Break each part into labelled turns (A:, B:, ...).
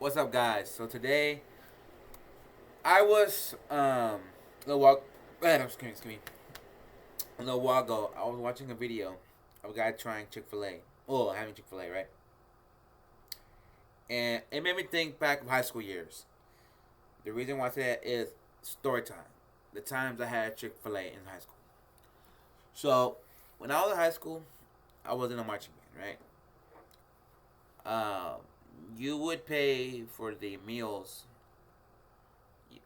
A: What's up, guys? So today I was a little while, excuse me, a little while ago. I was watching a video of a guy trying Chick-Fil A. Oh, having Chick-Fil A, right? And it made me think back of high school years. The reason why I say that is story time. The times I had Chick-Fil A in high school. So when I was in high school, I was in a marching band, right? You would pay for the meals.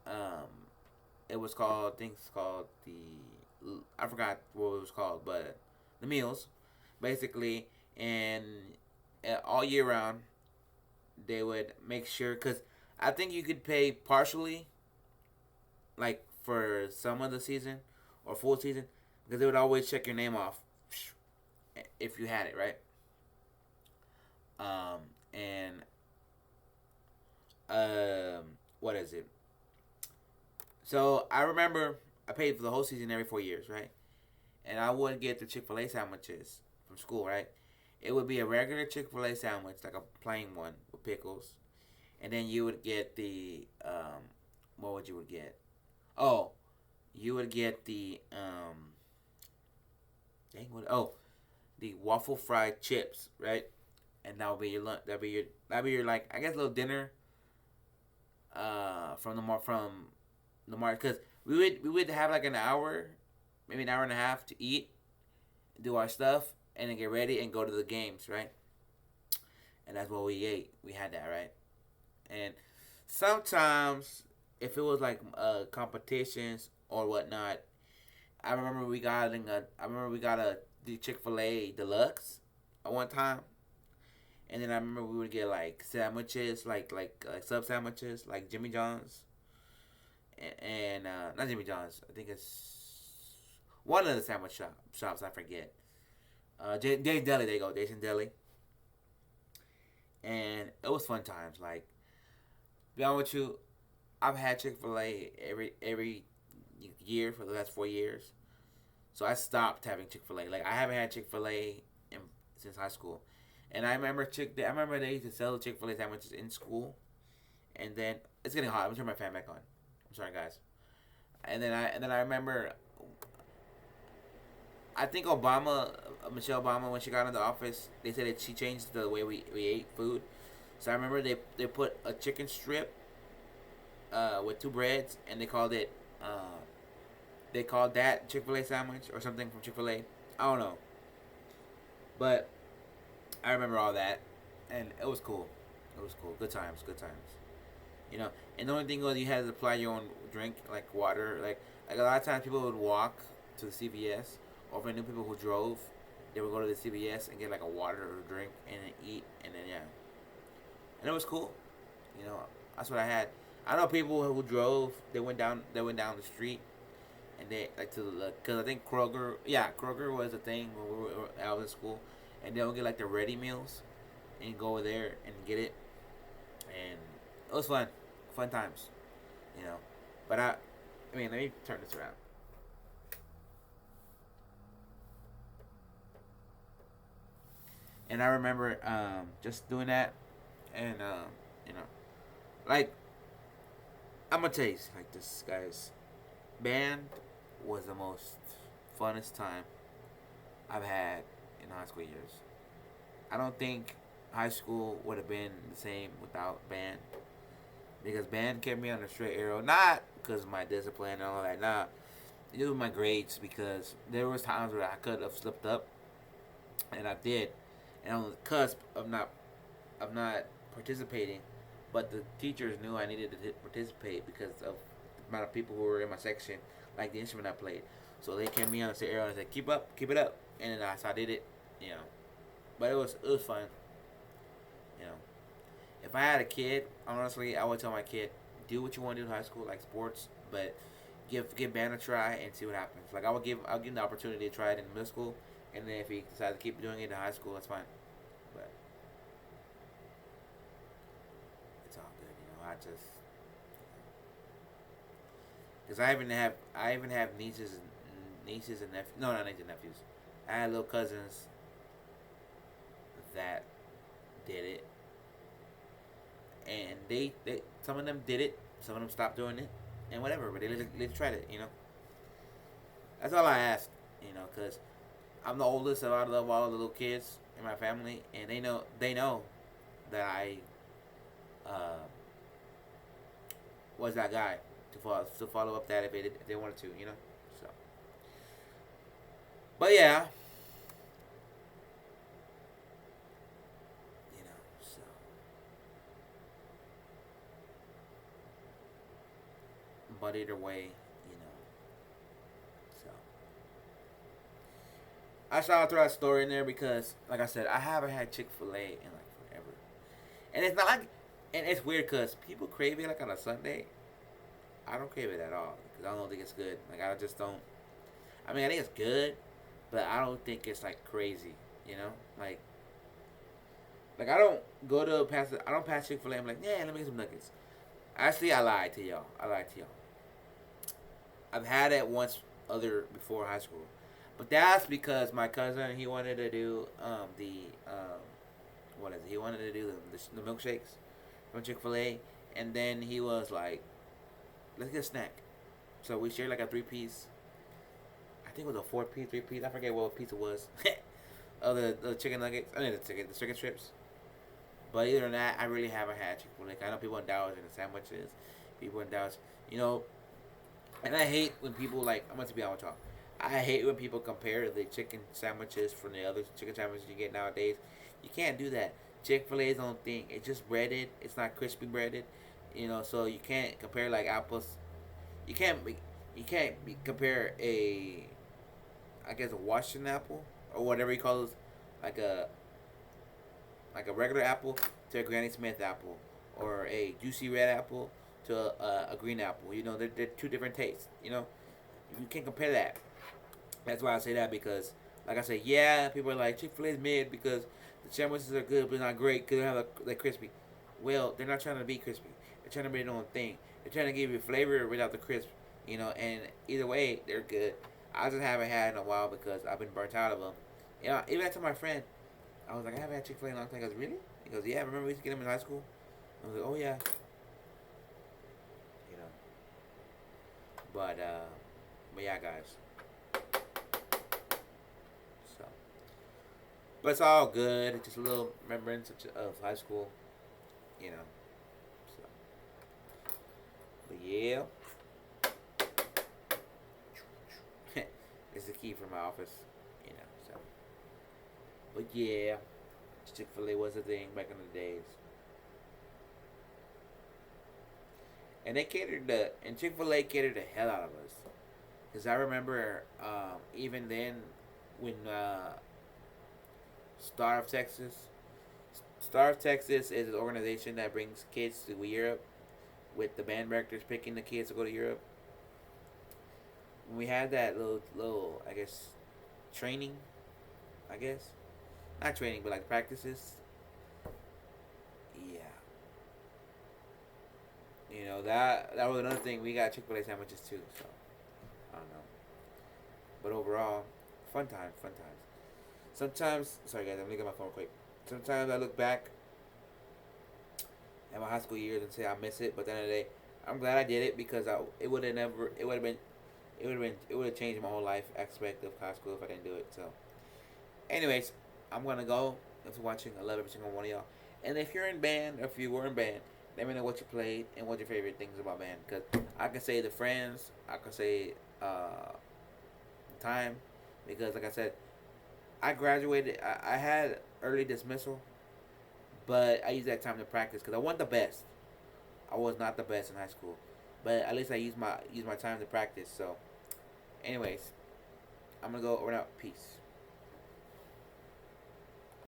A: Um, it was called, I think it's called I forgot what it was called, but the meals, basically, and all year round, they would make sure, because I think you could pay partially, like for some of the season or full season, because they would always check your name off if you had it, right? Um, and what is it? So I remember I paid for the whole season every 4 years, right? And I would get the Chick Fil A sandwiches from school, right? It would be a regular Chick Fil A sandwich, like a plain one with pickles, and then you would get the what would you would get? Oh, you would get the dang what? Oh, the waffle fried chips, right? And that would be your lunch. That would be your like I guess little dinner. From the market, because we would have like an hour, maybe an hour and a half to eat, do our stuff, and then get ready and go to the games, right? And that's what we ate. We had that, right? And sometimes, if it was like competitions or whatnot, I remember we got a the Chick Fil A deluxe at one time, and then I remember we would get like sandwiches, like sub sandwiches, like Jimmy John's, and not Jimmy John's. I think it's one of the sandwich shops. I forget. Dave's Deli. They go. Dave's Deli, and it was fun times. Like, be honest with you, I've had Chick Fil A every year for the last 4 years. So I stopped having Chick Fil A. Like I haven't had Chick Fil A since high school, and I remember they used to sell the Chick Fil A sandwiches in school, and then it's getting hot. I'm gonna turn my fan back on. I'm sorry, guys. And then I remember I think Michelle Obama, when she got into office, they said that she changed the way we ate food. So I remember they put a chicken strip with two breads, and they called that Chick Fil A sandwich or something from Chick Fil A. I don't know, but I remember all that, and it was cool. It was cool. Good times. Good times. You know, and the only thing was you had to apply your own drink, like water. Like a lot of times people would walk to the CVS, or if I knew people who drove, they would go to the CVS and get like a water or a drink and then eat, and then yeah, and it was cool. You know, that's what I had. I know people who drove. They went down the street, and they like to the because I think Kroger. Yeah, Kroger was a thing when I was in school, and they'll get like the ready meals, and go over there and get it, and it was fun times, you know. But I mean, let me turn this around. And I remember just doing that, and you know, like I'm gonna tell you like this, guys. Band was the most funnest time I've had in high school years. I don't think high school would have been the same without band, because band kept me on the straight arrow. Not because of my discipline and all that. Nah, it was my grades, because there was times where I could have slipped up, and I did, and on the cusp of not participating, but the teachers knew I needed to participate because of the amount of people who were in my section, like the instrument I played. So they kept me on the straight arrow and said, keep it up," and then so I did it, you know. But it was fun, you know. If I had a kid, honestly, I would tell my kid, do what you want to do in high school, like sports, but give band a try and see what happens. Like I'll give him the opportunity to try it in middle school, and then if he decides to keep doing it in high school, that's fine. But it's all good, you know. I just because I even have nieces and nephews. No, not nieces and nephews. I had little cousins that did it, and they some of them did it, some of them stopped doing it, and whatever. But they tried it. That's all I ask. Because I'm the oldest out of all the little kids in my family, and they know that I uh, was that guy to follow up that if they wanted to. So, but yeah, so but either way, so I shall throw that story in there because, like I said, I haven't had Chick-Fil A in like forever, and it's not like, and it's weird because people crave it like on a Sunday. I don't crave it at all because I don't think it's good. Like I just don't. I mean, I think it's good, but I don't think it's like crazy. You know, like I don't go to pass. I don't pass Chick-Fil A. I'm like, yeah, let me get some nuggets. Actually, I lied to y'all. I've had it once other before high school, but that's because my cousin he wanted to do the what is it? He wanted to do the milkshakes from Chick-Fil A, and then he was like, let's get a snack. So we shared like a 3 piece. I think it was a 4 piece, 3 piece. I forget what piece it was. Oh, the chicken nuggets. I mean the chicken strips. But either than that, I really haven't had Chick-Fil A. I know people in Dallas and the sandwiches. People in Dallas, and I hate when people like. I'm going to be honest with y'all. I hate when people compare the chicken sandwiches from the other chicken sandwiches you get nowadays. You can't do that. Chick-Fil A's own thing. It's just breaded. It's not crispy breaded. So you can't compare like apples. You can't compare a, I guess, a Washington apple or whatever you call those, like a regular apple to a Granny Smith apple, or a juicy red apple to a green apple. They're two different tastes. You can't compare that. That's why I say that because, like I said, yeah, people are like Chick-Fil A's mid because the sandwiches are good but not great because they have like crispy. Well, they're not trying to be crispy. They're trying to be their own thing. They're trying to give you flavor without the crisp. And either way, they're good. I just haven't had in a while because I've been burnt out of them. Even I told my friend, I was like, I haven't had Chick-Fil A in a long time. He goes, really? He goes, yeah. Remember we used to get them in high school? I was like, oh yeah. You know. But yeah, guys. So, but it's all good. It's just a little remembrance of high school. You know. So, but yeah. It's the key for my office. So. But yeah. Chick-Fil A was a thing back in the days. And Chick-Fil A catered the hell out of us. Because I remember, even then, when Star of Texas, is an organization that brings kids to Europe, with the band directors picking the kids to go to Europe. When we had that little, I guess, training, I guess, not training, but like practices. Yeah. That was another thing. We got Chick-Fil-A sandwiches too. So I don't know. But overall, fun times. Sometimes, sorry guys, I'm looking at my phone quick. Sometimes I look back at my high school years and say I miss it, but at the end of the day, I'm glad I did it because it would have changed my whole life aspect of high school if I didn't do it. So, anyways, I'm gonna go. Thanks for watching. I love every single one of y'all. And if you're in band, or if you were in band, let me know what you played and what your favorite things about band. Because I can say the friends, I can say time, because like I said, I graduated. I had early dismissal, but I used that time to practice because I wasn't the best. I was not the best in high school, but at least I used my time to practice. So, anyways, I'm gonna go over and out. Peace.